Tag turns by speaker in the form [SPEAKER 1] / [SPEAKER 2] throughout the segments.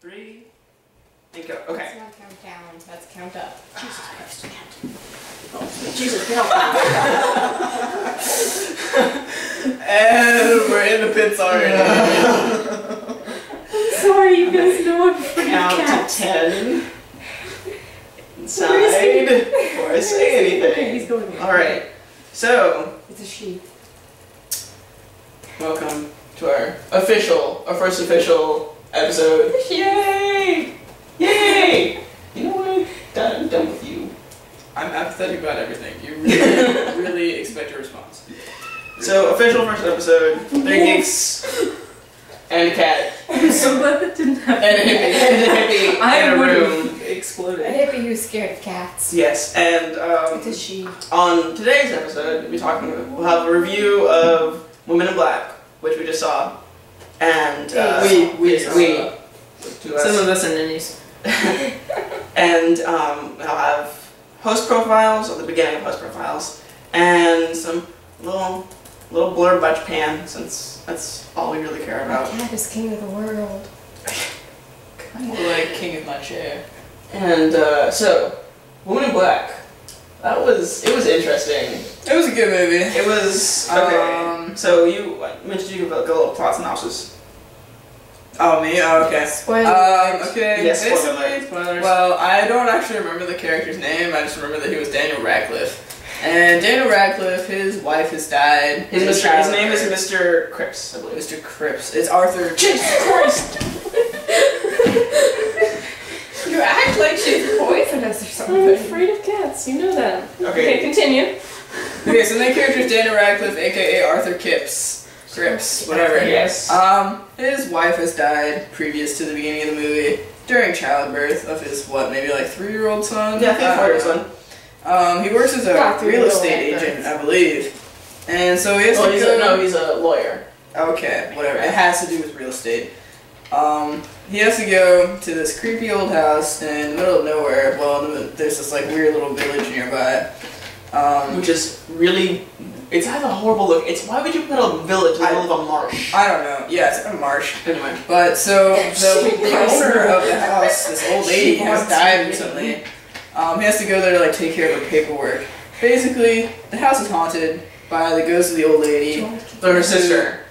[SPEAKER 1] 3, and go. Okay.
[SPEAKER 2] That's not count down, that's count up.
[SPEAKER 1] Jesus Christ.
[SPEAKER 2] Oh, Jesus, get out.
[SPEAKER 1] And we're in the pits already.
[SPEAKER 2] I'm sorry, you guys know I'm pretty
[SPEAKER 1] Count
[SPEAKER 2] cat.
[SPEAKER 1] to 10. Inside before I say anything.
[SPEAKER 2] Okay, he's going.
[SPEAKER 1] Alright, so
[SPEAKER 2] It's a sheep.
[SPEAKER 1] welcome to our first official episode. Yay! Yay! You know what? I'm done with you.
[SPEAKER 3] I'm apathetic about everything. You really, really expect a response.
[SPEAKER 1] So, official first episode, 3 geeks, and a cat,
[SPEAKER 2] I'm so glad that didn't happen.
[SPEAKER 1] and a hippie,
[SPEAKER 2] I
[SPEAKER 1] and a
[SPEAKER 2] would
[SPEAKER 1] room.
[SPEAKER 2] have exploded. A hippie who's scared of cats.
[SPEAKER 1] Yes, and
[SPEAKER 2] It's a sheep.
[SPEAKER 1] on today's episode, we'll have a review of Women in Black, which we just saw, and
[SPEAKER 3] We.
[SPEAKER 1] to us.
[SPEAKER 3] Some of us are ninnies.
[SPEAKER 1] And I'll have host profiles at the beginning of host profiles, and some little blurb about Japan, since that's all we really care
[SPEAKER 2] My
[SPEAKER 1] about.
[SPEAKER 2] cat is king of the world.
[SPEAKER 3] More like king of my chair.
[SPEAKER 1] And so, Woman in Black. It was interesting.
[SPEAKER 3] It was a good movie.
[SPEAKER 1] It was okay. So you mentioned you give a little plot synopsis.
[SPEAKER 3] Oh, me? Oh, okay.
[SPEAKER 2] Spoilers.
[SPEAKER 3] Okay.
[SPEAKER 1] Yes,
[SPEAKER 3] Basically,
[SPEAKER 1] spoilers.
[SPEAKER 3] well, I don't actually remember the character's name. I just remember that he was Daniel Radcliffe. And Daniel Radcliffe, his wife has died.
[SPEAKER 1] His name is Mr. Cripps, I believe.
[SPEAKER 3] Mr. Cripps. It's Arthur.
[SPEAKER 1] Jesus Christ!
[SPEAKER 2] You act like she's poisonous or something. I'm afraid of cats, you know that.
[SPEAKER 1] Okay.
[SPEAKER 2] Continue.
[SPEAKER 3] Okay, so the main character is Daniel Radcliffe, aka Arthur Cripps, whatever.
[SPEAKER 1] Yes.
[SPEAKER 3] His wife has died previous to the beginning of the movie during childbirth of his maybe like 3-year-old son.
[SPEAKER 1] Yeah, I think 4-year-old son.
[SPEAKER 3] He works as a real estate agent, I believe, and so he has to go.
[SPEAKER 1] He's a lawyer.
[SPEAKER 3] Okay, whatever. It has to do with real estate. He has to go to this creepy old house in the middle of nowhere. Well, there's this like weird little village nearby.
[SPEAKER 1] Which is really, it's has a horrible look. Why would you put a village in the middle of a marsh?
[SPEAKER 3] I don't know. Yeah, it's a marsh.
[SPEAKER 1] Anyway.
[SPEAKER 3] But so the owner of the house, this old lady, has died recently. He has to go there to like take care of her paperwork. Basically, the house is haunted by the ghost of the old lady.
[SPEAKER 1] Or her sister.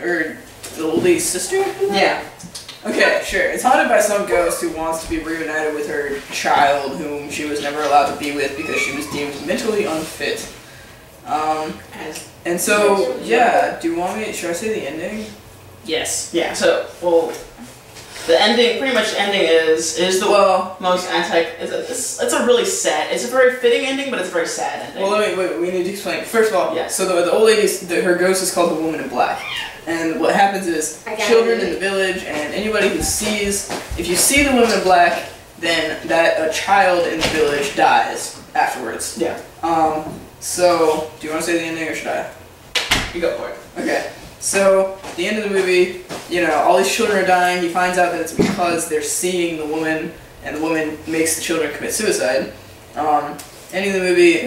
[SPEAKER 3] Or the old lady's sister?
[SPEAKER 1] Yeah.
[SPEAKER 3] Okay, sure. It's haunted by some ghost who wants to be reunited with her child, whom she was never allowed to be with because she was deemed mentally unfit. And so, yeah, do you want me, should I say the ending?
[SPEAKER 1] Yes. Yeah, so, well, the ending, pretty much the ending is the most it's a really sad, it's a very fitting ending, but it's a very sad ending.
[SPEAKER 3] Well, we need to explain. First of all,
[SPEAKER 1] yes.
[SPEAKER 3] So the old lady, her ghost is called the Woman in Black. And what happens is, children in the village and anybody who sees, if you see the Woman in Black, then a child in the village dies afterwards.
[SPEAKER 1] Yeah.
[SPEAKER 3] So, do you want to say the ending or should I?
[SPEAKER 1] You go for it.
[SPEAKER 3] Okay. So, the end of the movie, all these children are dying. He finds out that it's because they're seeing the woman, and the woman makes the children commit suicide. Ending the movie,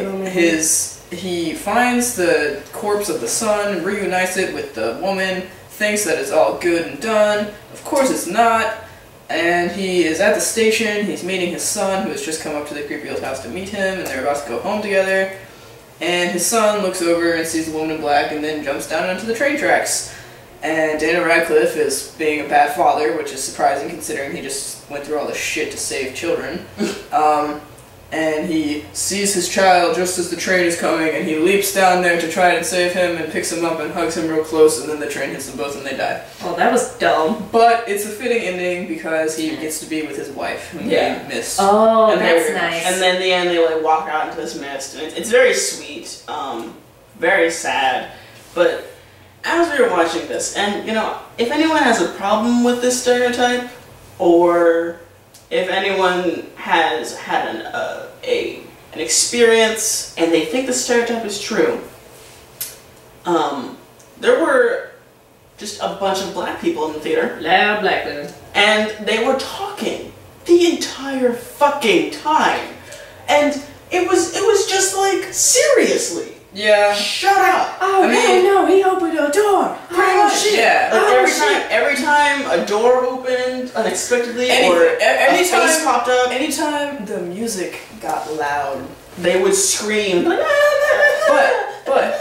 [SPEAKER 3] he finds the corpse of the son, reunites it with the woman, thinks that it's all good and done. Of course it's not. And he is at the station, he's meeting his son, who has just come up to the creepy old house to meet him, and they're about to go home together. And his son looks over and sees the Woman in Black and then jumps down onto the train tracks. And Daniel Radcliffe is being a bad father, which is surprising considering he just went through all this shit to save children. And he sees his child just as the train is coming, and he leaps down there to try and save him and picks him up and hugs him real close, and then the train hits them both and they die.
[SPEAKER 2] Oh, that was dumb.
[SPEAKER 3] But it's a fitting ending because he gets to be with his wife, whom he missed.
[SPEAKER 2] Oh,
[SPEAKER 1] and
[SPEAKER 2] that's nice.
[SPEAKER 1] And then in the end, they walk out into this mist, and it's very sweet, very sad. But as we were watching this, and if anyone has a problem with this stereotype, or if anyone has had an experience and they think the stereotype is true, there were just a bunch of black people in the theater.
[SPEAKER 2] Loud black women.
[SPEAKER 1] And they were talking the entire fucking time. And it was just like, seriously,
[SPEAKER 3] Yeah.
[SPEAKER 1] Shut up!
[SPEAKER 2] Oh,
[SPEAKER 3] I mean-
[SPEAKER 2] no, he opened a door. Oh, shit.
[SPEAKER 3] Yeah.
[SPEAKER 1] Like
[SPEAKER 2] Oh,
[SPEAKER 1] every time a door opened unexpectedly
[SPEAKER 3] Any-
[SPEAKER 1] or a
[SPEAKER 3] anytime-
[SPEAKER 1] face popped up,
[SPEAKER 3] Anytime the music got loud,
[SPEAKER 1] they would scream. Like,
[SPEAKER 3] but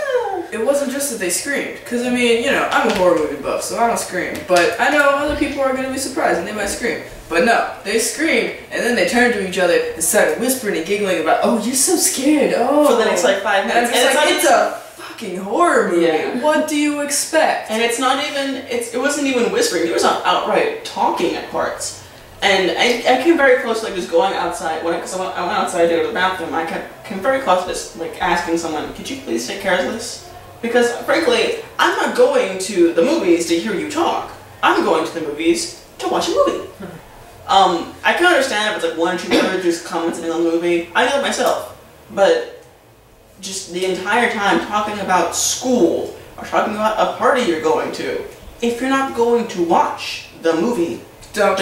[SPEAKER 3] it wasn't just that they screamed. Because, I mean, you know, I'm a horror movie buff, so I don't scream. But I know other people are going to be surprised and they might scream. But no, they screamed, and then they turned to each other and started whispering and giggling about, oh, you're so scared, oh.
[SPEAKER 1] for the next like 5
[SPEAKER 3] And I'm
[SPEAKER 1] minutes.
[SPEAKER 3] just like, it's a fucking horror movie.
[SPEAKER 1] Yeah.
[SPEAKER 3] What do you expect?
[SPEAKER 1] And it's not even, it wasn't even whispering, it was outright talking at parts. And I came very close to like just going outside, because I went outside to go to the bathroom, came very close to just like asking someone, could you please take care of this? Because frankly, I'm not going to the movies to hear you talk. I'm going to the movies to watch a movie. I can understand if it's like 1 or 2 people just commenting on the movie. I do it myself. But just the entire time talking about school or talking about a party you're going to, if you're not going to watch the movie, don't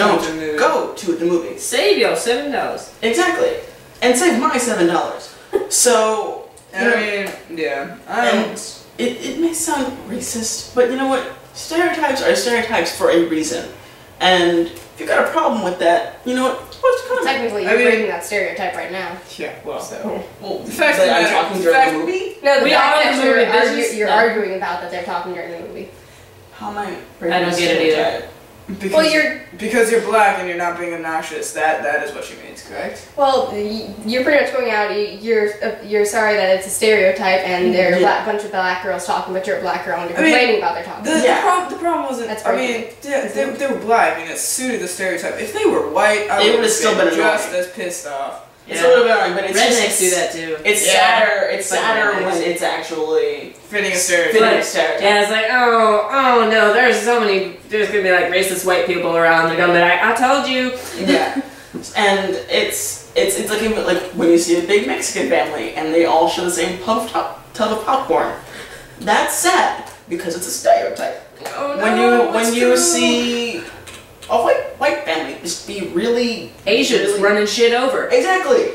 [SPEAKER 1] go to the movie.
[SPEAKER 2] Save your $7.
[SPEAKER 1] Exactly. And save my $7. So,
[SPEAKER 3] I mean, yeah.
[SPEAKER 1] and it may sound racist, but you know what? Stereotypes are stereotypes for a reason. And if you've got a problem with that, you know what? What's coming?
[SPEAKER 4] Technically, you're breaking that stereotype right now.
[SPEAKER 3] Yeah, well.
[SPEAKER 1] Well,
[SPEAKER 3] The fact
[SPEAKER 1] that
[SPEAKER 3] that
[SPEAKER 1] I'm talking during the movie?
[SPEAKER 4] No, the
[SPEAKER 2] We
[SPEAKER 4] fact
[SPEAKER 2] are
[SPEAKER 4] that
[SPEAKER 2] in the movie business?
[SPEAKER 4] you're
[SPEAKER 2] No.
[SPEAKER 4] arguing about that they're talking during the movie.
[SPEAKER 1] How am I
[SPEAKER 2] I don't get it either.
[SPEAKER 3] Because, because you're black and you're not being obnoxious, that is what she means, correct?
[SPEAKER 4] Well, you're pretty much going out. You're sorry that it's a stereotype and there are a bunch of black girls talking, but you're a black girl and you're complaining about their talking.
[SPEAKER 3] The problem wasn't.
[SPEAKER 4] That's
[SPEAKER 3] I mean, yeah, they were black and it suited the stereotype. If they were white, I
[SPEAKER 1] It
[SPEAKER 3] would
[SPEAKER 1] would've
[SPEAKER 3] have
[SPEAKER 1] still
[SPEAKER 3] been
[SPEAKER 1] been
[SPEAKER 3] just
[SPEAKER 1] annoying.
[SPEAKER 3] as pissed off.
[SPEAKER 1] It's a little bit annoying, but it's
[SPEAKER 2] Rednecks do that too.
[SPEAKER 1] It's
[SPEAKER 3] Yeah.
[SPEAKER 1] sadder. It's
[SPEAKER 2] Like
[SPEAKER 1] sadder
[SPEAKER 2] rednecks.
[SPEAKER 1] when it's actually
[SPEAKER 3] Fitting a stereotype.
[SPEAKER 1] fitting a stereotype.
[SPEAKER 2] Yeah, it's like, oh no, there's gonna be like racist white people around. They're gonna be like, I told you.
[SPEAKER 1] Yeah, and it's like even like when you see a big Mexican family and they all share the same tub of popcorn. That's sad because it's a stereotype.
[SPEAKER 2] Oh no,
[SPEAKER 1] when you see a white family just be really
[SPEAKER 2] Asians
[SPEAKER 1] really,
[SPEAKER 2] running shit over.
[SPEAKER 1] exactly,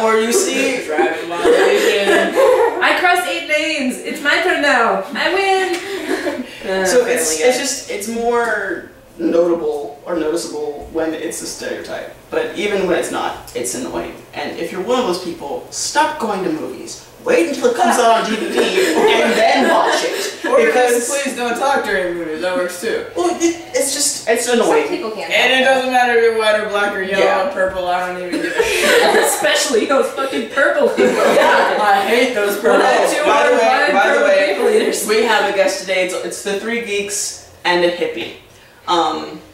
[SPEAKER 1] or you see
[SPEAKER 3] Driving while Asian.
[SPEAKER 2] I crossed 8 lanes. It's my turn now. I win.
[SPEAKER 1] so it's more notable or noticeable when it's a stereotype, but even when it's not, it's annoying. And if you're one of those people, stop going to movies. Wait until it comes out on DVD and then watch it.
[SPEAKER 3] Or
[SPEAKER 1] Because
[SPEAKER 3] please don't talk during movies. That works too.
[SPEAKER 1] well, it's
[SPEAKER 4] Some
[SPEAKER 1] annoying.
[SPEAKER 4] people can't.
[SPEAKER 3] And it doesn't matter if you're white or black or yellow
[SPEAKER 1] Yeah.
[SPEAKER 3] or purple. I don't even give a shit.
[SPEAKER 2] Especially those fucking purple people.
[SPEAKER 1] Yeah, I hate those purple.
[SPEAKER 2] Two
[SPEAKER 1] By the way,
[SPEAKER 2] purple people eaters.
[SPEAKER 1] we have a guest today. It's the 3 geeks and a hippie.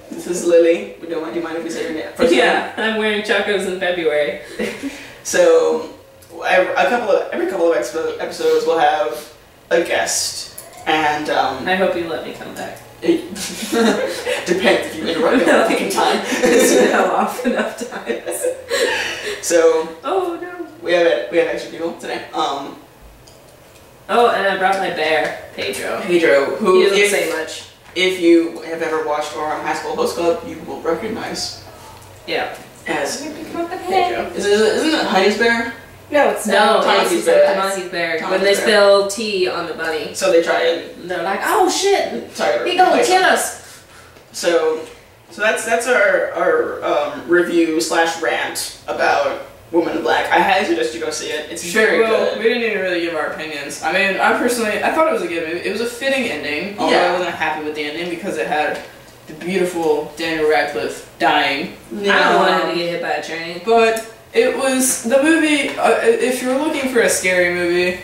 [SPEAKER 1] This is Lily. Do you mind if we say your name? First name?
[SPEAKER 2] Yeah, I'm wearing chacos in February.
[SPEAKER 1] So, every couple of episodes, we'll have a guest, and
[SPEAKER 2] I hope you let me come back.
[SPEAKER 1] it depends if you interrupt me
[SPEAKER 2] No.
[SPEAKER 1] at the time.
[SPEAKER 2] It's now off enough times.
[SPEAKER 1] So
[SPEAKER 2] Oh no.
[SPEAKER 1] we have extra people today.
[SPEAKER 2] Oh, and I brought my bear, Pedro.
[SPEAKER 1] Pedro,
[SPEAKER 2] He
[SPEAKER 1] who
[SPEAKER 2] doesn't say much.
[SPEAKER 1] if you have ever watched our High School Host Club, you will recognize
[SPEAKER 2] Yeah.
[SPEAKER 1] as
[SPEAKER 4] Pedro.
[SPEAKER 1] Pedro. Isn't it Honey's bear?
[SPEAKER 4] No, it's
[SPEAKER 2] No,
[SPEAKER 1] Tomahawk's
[SPEAKER 2] it's
[SPEAKER 1] bear.
[SPEAKER 2] Tomahawk's bear.
[SPEAKER 1] Tomahawk's
[SPEAKER 2] When they
[SPEAKER 1] bear.
[SPEAKER 2] spill tea on the bunny,
[SPEAKER 1] So they try and
[SPEAKER 2] they're like, "Oh shit, he gonna
[SPEAKER 1] replace
[SPEAKER 2] kill
[SPEAKER 1] them.
[SPEAKER 2] us."
[SPEAKER 1] So that's our review / rant about Woman in Black. I highly suggest you go see it. It's very
[SPEAKER 3] well,
[SPEAKER 1] good.
[SPEAKER 3] we didn't even really give our opinions. I mean, I thought it was a good movie. It was a fitting ending, although
[SPEAKER 1] Yeah.
[SPEAKER 3] I wasn't happy with the ending because it had the beautiful Daniel Radcliffe dying.
[SPEAKER 2] I don't want him to get hit by a train.
[SPEAKER 3] But it was the movie. If you're looking for a scary movie,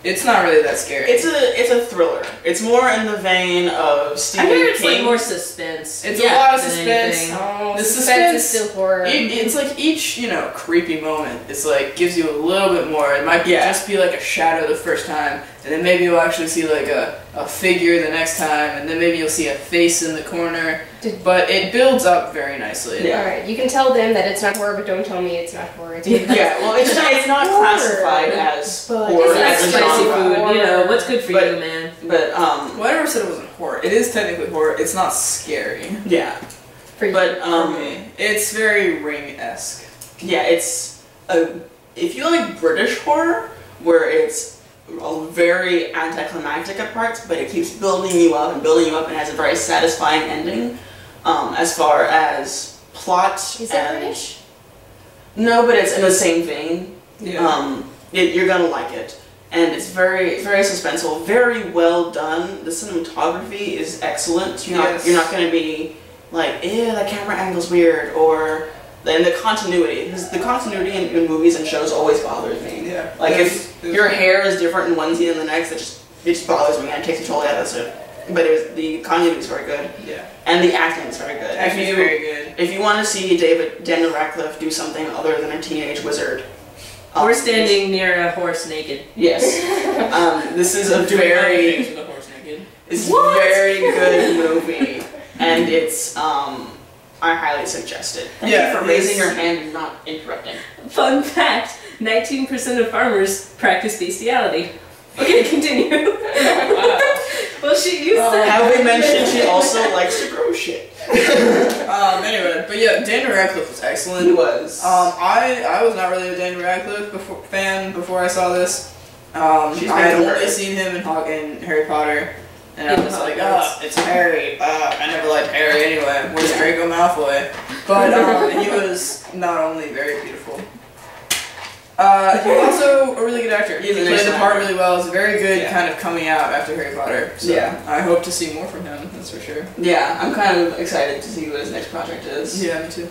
[SPEAKER 3] it's not really that scary.
[SPEAKER 1] It's a thriller. It's more in the vein of
[SPEAKER 2] I
[SPEAKER 1] Stephen
[SPEAKER 2] heard it's
[SPEAKER 1] King.
[SPEAKER 2] like more suspense.
[SPEAKER 3] It's a lot of
[SPEAKER 2] than
[SPEAKER 3] suspense.
[SPEAKER 2] anything.
[SPEAKER 4] Oh,
[SPEAKER 3] The
[SPEAKER 4] suspense is
[SPEAKER 3] suspense-
[SPEAKER 4] still horror.
[SPEAKER 3] It's like each, creepy moment, it's like, gives you a little bit more. It might
[SPEAKER 1] Yeah.
[SPEAKER 3] just be like a shadow the first time, and then maybe you'll actually see like a figure the next time, and then maybe you'll see a face in the corner. But it builds up very nicely.
[SPEAKER 1] Yeah.
[SPEAKER 4] Alright, you can tell them that it's not horror, but don't tell me it's not horror. It's
[SPEAKER 1] Yeah, well, it's not
[SPEAKER 4] horror,
[SPEAKER 1] classified as
[SPEAKER 4] but
[SPEAKER 1] horror.
[SPEAKER 4] it's
[SPEAKER 2] That's
[SPEAKER 1] as a
[SPEAKER 2] spicy
[SPEAKER 1] genre.
[SPEAKER 2] food. You know what's good for
[SPEAKER 1] But-
[SPEAKER 2] you, man.
[SPEAKER 1] But
[SPEAKER 3] Well, I never said it wasn't horror. It is technically horror. It's not scary.
[SPEAKER 1] yeah,
[SPEAKER 4] for you.
[SPEAKER 1] but
[SPEAKER 3] For me. It's very Ring-esque.
[SPEAKER 1] yeah, it's if you like British horror where it's very anticlimactic at parts, but it keeps building you up and has a very satisfying ending. As far as plot,
[SPEAKER 4] Is that British?
[SPEAKER 1] No, but it's in the same vein.
[SPEAKER 3] Yeah.
[SPEAKER 1] You're gonna like it, and it's very suspenseful, very well done. The cinematography is excellent. You're not gonna be like, ew, that camera angle's weird, or the continuity. Because the continuity in movies and shows always bothers me.
[SPEAKER 3] Yeah.
[SPEAKER 1] Like if your hair is different in one scene than the next, it just bothers me and it takes me totally out of it. But the continuity is very good.
[SPEAKER 3] Yeah.
[SPEAKER 1] And the acting is very good.
[SPEAKER 3] Acting is very good.
[SPEAKER 1] If you want to see Daniel Radcliffe do something other than a teenage wizard,
[SPEAKER 2] Or standing near a horse naked.
[SPEAKER 1] yes, this is a very
[SPEAKER 3] With a horse naked.
[SPEAKER 1] it's very good movie, and it's I highly suggest it. Thank you for raising your hand and not interrupting.
[SPEAKER 2] Fun fact, 19% of farmers practice bestiality. Okay, continue.
[SPEAKER 3] Wow.
[SPEAKER 2] Well, you said...
[SPEAKER 1] Have we mentioned she also likes to grow shit?
[SPEAKER 3] Anyway, but yeah, Daniel Radcliffe was excellent.
[SPEAKER 1] He was.
[SPEAKER 3] I was not really a Daniel Radcliffe fan before I saw this. I had only seen him in Harry Potter, and I was like, it's Harry. I never liked Harry anyway. Where's Draco Malfoy? But he was not only very beautiful. He was also a really good actor. He played the part really well. It's a very good kind of coming out after Harry Potter. So I hope to see more from him, that's for sure.
[SPEAKER 1] Yeah, I'm kind of excited to see what his next project is.
[SPEAKER 3] Yeah, me too.